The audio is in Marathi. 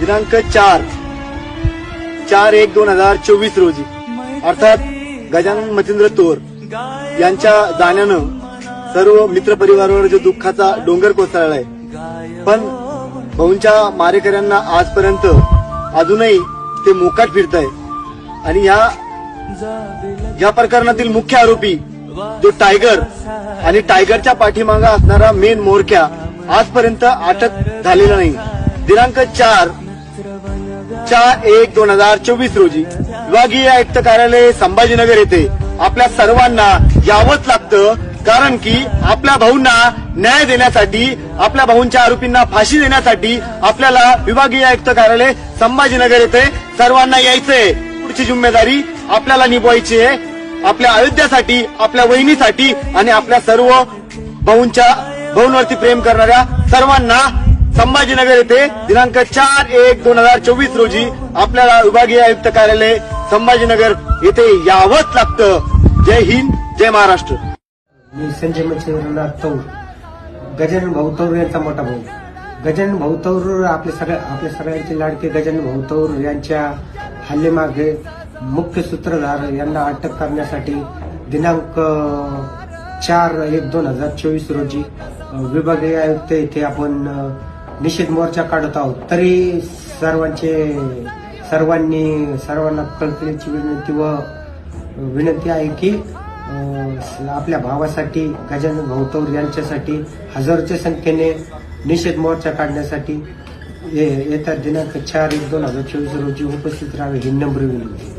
दिनांक 4/1/2024 रोजी अर्थात गजानन मच्छिंद्र तोर यांच्या जाण्यानं सर्व मित्रपरिवारावर जो दुःखाचा डोंगर कोसळलाय, पण भाऊंच्या मारेकऱ्यांना आजपर्यंत अजूनही ते मोकाट फिरताय आणि या प्रकरणातील मुख्य आरोपी जो टायगर आणि टायगरच्या पाठीमागे असणारा मेन मोरक्या आजपर्यंत अटक झालेला नाही. दिनांक 4/1/2024 रोजी विभागीय आयुक्त कार्यालय संभाजीनगर येथे आपल्या सर्वांना यावंच लागतं, कारण की आपल्या भाऊंना न्याय देण्यासाठी, आपल्या भाऊंच्या आरोपींना फाशी देण्यासाठी आपल्याला विभागीय आयुक्त कार्यालय संभाजीनगर येथे सर्वांना यायचंय. पुढची जिम्मेदारी आपल्याला निभवायची आहे, आपल्या अयोध्यासाठी, आपल्या वहिनीसाठी आणि आपल्या सर्व भाऊंवरती प्रेम करणाऱ्या सर्वांना संभाजीनगर येथे दिनांक 4/1/2024 रोजी आपल्याला विभागीय आयुक्त कार्यालय संभाजीनगर येथे यावंच लागतं. जय हिंद, जय महाराष्ट्र. मी संजय मच्छिंद्रनाथ तौर, गजानन भाऊ तौर यांचा मोठा भाऊ. गजानन भाऊ तौर आपल्या सगळ्यांचे लाडके गजानन भाऊ तौर यांच्या हल्लेमागे मुख्य सूत्रधार यांना अटक करण्यासाठी दिनांक 4/1/2024 रोजी विभागीय आयुक्त येथे आपण निषेध मोर्चा काढत आहोत. तरी सर्वांना कळकळीची विनंती आहे की आपल्या भावासाठी, गजानन भाऊ तौर यांच्यासाठी हजारोच्या संख्येने निषेध मोर्चा काढण्यासाठी येत्या दिनांक 4/1/2024 रोजी उपस्थित राहावे ही नम्र विनंती.